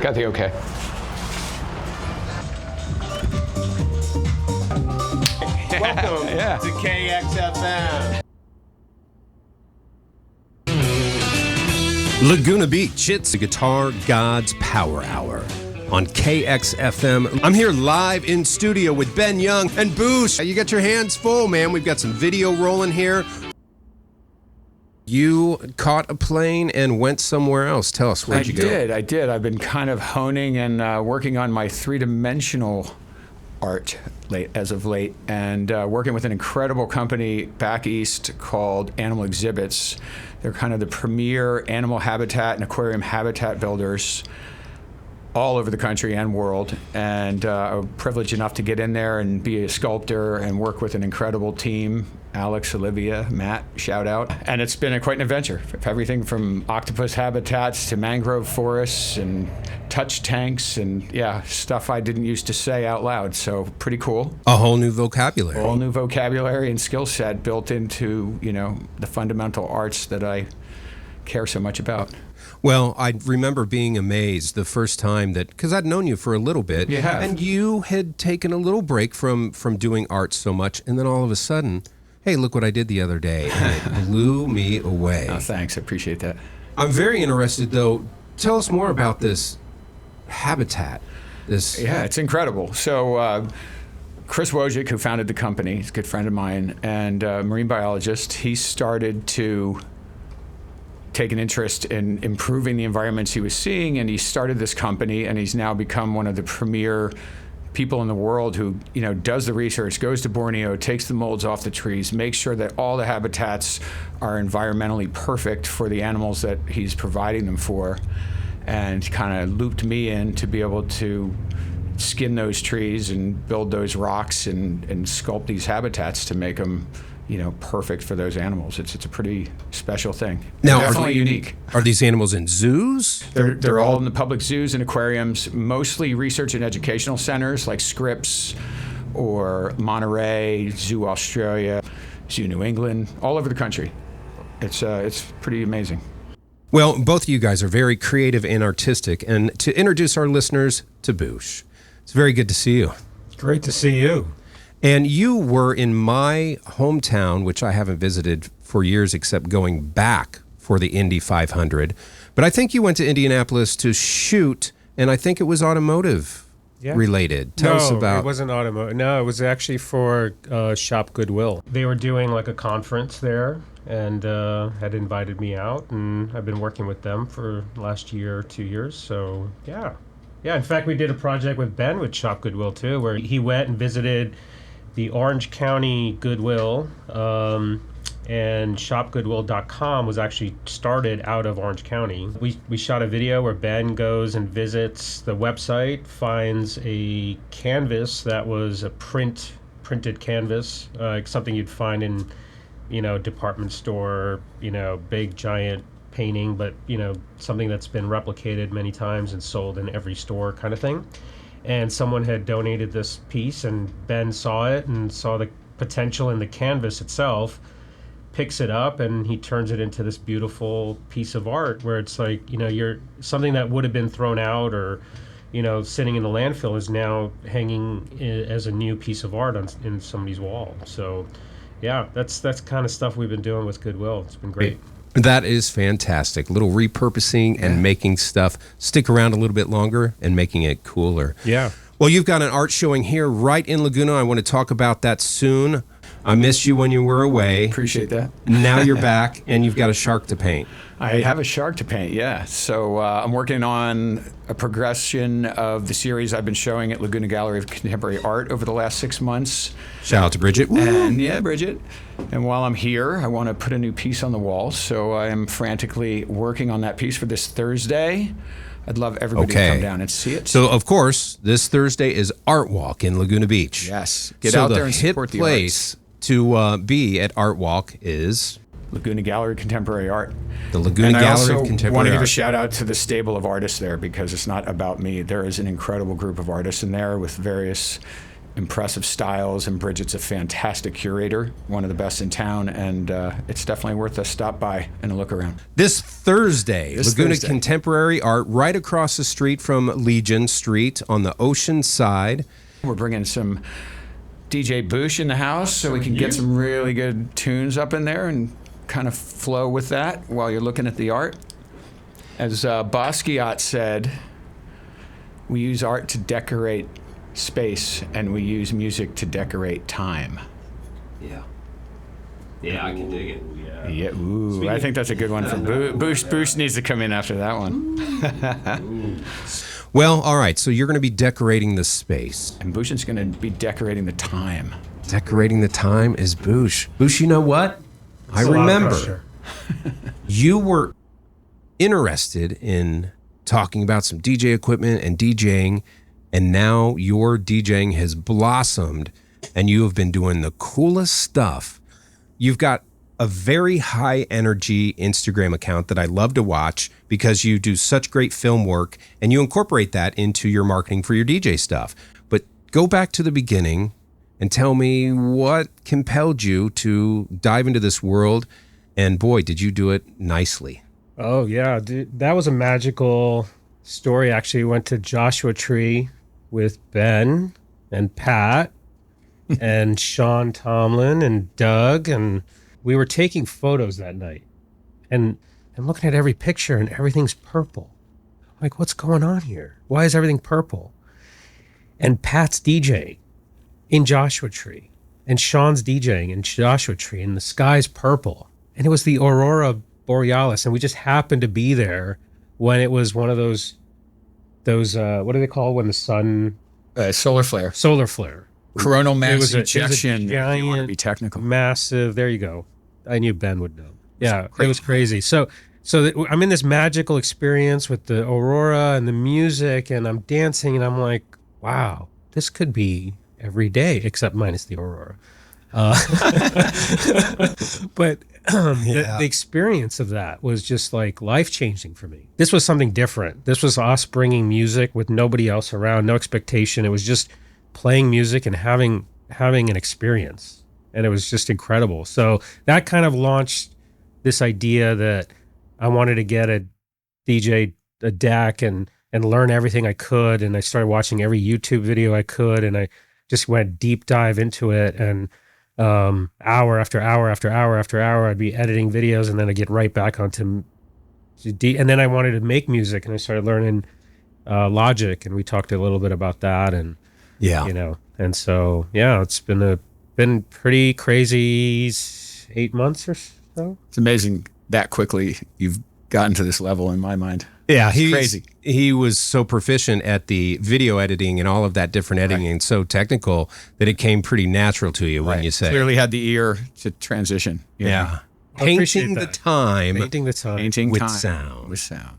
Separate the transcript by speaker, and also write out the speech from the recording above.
Speaker 1: Got the okay.
Speaker 2: Welcome to KXFM.
Speaker 3: Laguna Beach, it's the Guitar God's Power Hour on KXFM. I'm here live in studio with Ben Young and BHOOSH. You got your hands full, man. We've got some video rolling here. You caught a plane and went somewhere else. Tell us, where'd you go?
Speaker 1: I did. I've been kind of honing and working on my three-dimensional art as of late, and working with an incredible company back east called Animal Exhibits. They're kind of the premier animal habitat and aquarium habitat builders all over the country and world, and I'm privileged enough to get in there and be a sculptor and work with an incredible team. Alex, Olivia, Matt, shout out. And it's been quite an adventure. Everything from octopus habitats to mangrove forests and touch tanks and stuff I didn't used to say out loud. So pretty cool.
Speaker 3: A whole new vocabulary.
Speaker 1: A whole new vocabulary and skill set built into, the fundamental arts that I care so much about.
Speaker 3: Well, I remember being amazed the first time because I'd known you for a little bit.
Speaker 1: You have.
Speaker 3: And you had taken a little break from doing art so much, and then all of a sudden, hey, look what I did the other day. And it blew me away.
Speaker 1: Oh, thanks. I appreciate that.
Speaker 3: I'm very interested, though. Tell us more about this habitat.
Speaker 1: Yeah, it's incredible. So Chris Wojcik, who founded the company, he's a good friend of mine, and a marine biologist, he started to take an interest in improving the environments he was seeing, and he started this company, and he's now become one of the premier people in the world who, does the research, goes to Borneo, takes the molds off the trees, makes sure that all the habitats are environmentally perfect for the animals that he's providing them for, and kind of looped me in to be able to skin those trees and build those rocks and sculpt these habitats to make them perfect for those animals. It's a pretty special thing.
Speaker 3: Now,
Speaker 1: definitely unique.
Speaker 3: Are these animals in zoos?
Speaker 1: They're all in the public zoos and aquariums, mostly research and educational centers like Scripps or Monterey, Zoo Australia, Zoo New England, all over the country. It's pretty amazing.
Speaker 3: Well, both of you guys are very creative and artistic, and to introduce our listeners to BHOOSH, it's very good to see you.
Speaker 4: Great to see you.
Speaker 3: And you were in my hometown, which I haven't visited for years except going back for the Indy 500. But I think you went to Indianapolis to shoot, and I think it was automotive related. Tell us about...
Speaker 4: No, it wasn't automotive. No, it was actually for Shop Goodwill. They were doing like a conference there and had invited me out, and I've been working with them for the last year or 2 years. So, yeah. Yeah, in fact, we did a project with Ben with Shop Goodwill, too, where he went and visited the Orange County Goodwill, and shopgoodwill.com was actually started out of Orange County. We shot a video where Ben goes and visits the website, finds a canvas that was a printed canvas, something you'd find in, department store, big giant painting, but, something that's been replicated many times and sold in every store kind of thing. And someone had donated this piece, and Ben saw it and saw the potential in the canvas itself, picks it up, and he turns it into this beautiful piece of art where it's like, you're something that would have been thrown out or, sitting in the landfill is now hanging as a new piece of art in somebody's wall. So, yeah, that's kind of stuff we've been doing with Goodwill. It's been great.
Speaker 3: That is fantastic. Little repurposing and making stuff stick around a little bit longer and making it cooler.
Speaker 4: Yeah.
Speaker 3: Well, you've got an art showing here right in Laguna. I want to talk about that soon. I missed you when you were away.
Speaker 1: Appreciate that.
Speaker 3: Now you're back, and you've got a shark to paint.
Speaker 1: I have a shark to paint, yeah. So I'm working on a progression of the series I've been showing at Laguna Gallery of Contemporary Art over the last 6 months.
Speaker 3: Shout out to Bridget.
Speaker 1: And Bridget. And while I'm here, I want to put a new piece on the wall. So I am frantically working on that piece for this Thursday. I'd love everybody to come down and see it.
Speaker 3: So, of course, this Thursday is Art Walk in Laguna Beach.
Speaker 1: Yes. Get out there and support the arts.
Speaker 3: So the hip place to be at Art Walk is...
Speaker 1: Laguna Gallery of Contemporary Art.
Speaker 3: The Laguna Gallery of Contemporary Art.
Speaker 1: And I also want to give a shout out to the stable of artists there, because it's not about me. There is an incredible group of artists in there with various impressive styles, and Bridget's a fantastic curator, one of the best in town, and it's definitely worth a stop by and a look around.
Speaker 3: This Thursday, Laguna Contemporary Art right across the street from Legion Street on the ocean side.
Speaker 1: We're bringing some DJ BHOOSH in the house so we can get some really good tunes up in there and kind of flow with that while you're looking at the art. As Basquiat said, we use art to decorate space, and we use music to decorate time.
Speaker 5: Yeah. Yeah, I can dig it.
Speaker 1: Yeah, ooh, I think that's a good one for BHOOSH. BHOOSH needs to come in after that one.
Speaker 3: Well, all right, so you're going to be decorating the space.
Speaker 1: And BHOOSH going to be decorating the time.
Speaker 3: Decorating the time is BHOOSH. BHOOSH, you know what? I remember you were interested in talking about some DJ equipment and DJing, and now your DJing has blossomed, and you have been doing the coolest stuff. You've got a very high energy Instagram account that I love to watch because you do such great film work, and you incorporate that into your marketing for your DJ stuff. But go back to the beginning and tell me what compelled you to dive into this world, and boy, did you do it nicely.
Speaker 4: Oh, yeah, dude, that was a magical story. Actually, we went to Joshua Tree with Ben and Pat and Sean Tomlin and Doug, and we were taking photos that night. And I'm looking at every picture, and everything's purple. I'm like, what's going on here? Why is everything purple? And Pat's DJing in Joshua Tree, and Sean's DJing in Joshua Tree, and the sky's purple. And it was the Aurora Borealis, and we just happened to be there when it was one of those what do they call when the sun
Speaker 1: Solar flare. Coronal mass ejection.
Speaker 4: Giant,
Speaker 1: if you want to be technical.
Speaker 4: Massive. There you go. I knew Ben would know. Yeah, it was crazy. So I'm in this magical experience with the aurora and the music, and I'm dancing, and I'm like, wow, this could be every day, except minus the aurora. But the experience of that was just like life-changing for me. This was something different. This was us bringing music with nobody else around, no expectation. It was just playing music and having an experience, and it was just incredible. So that kind of launched this idea that I wanted to get a deck and learn everything I could, and I started watching every YouTube video I could, and I just went deep dive into it, and hour after hour after hour after hour, I'd be editing videos, and then I'd get right back onto and then I wanted to make music, and I started learning Logic, and we talked a little bit about that, and and so it's been pretty crazy 8 months or so.
Speaker 1: It's amazing that quickly you've gotten to this level in my mind.
Speaker 3: Yeah,
Speaker 1: he's crazy.
Speaker 3: He was so proficient at the video editing and all of that different editing, and so technical that it came pretty natural to you when you say.
Speaker 1: Clearly had the ear to transition.
Speaker 3: Yeah. Painting the time
Speaker 1: Painting
Speaker 3: with
Speaker 1: time
Speaker 3: sound.
Speaker 1: With sound.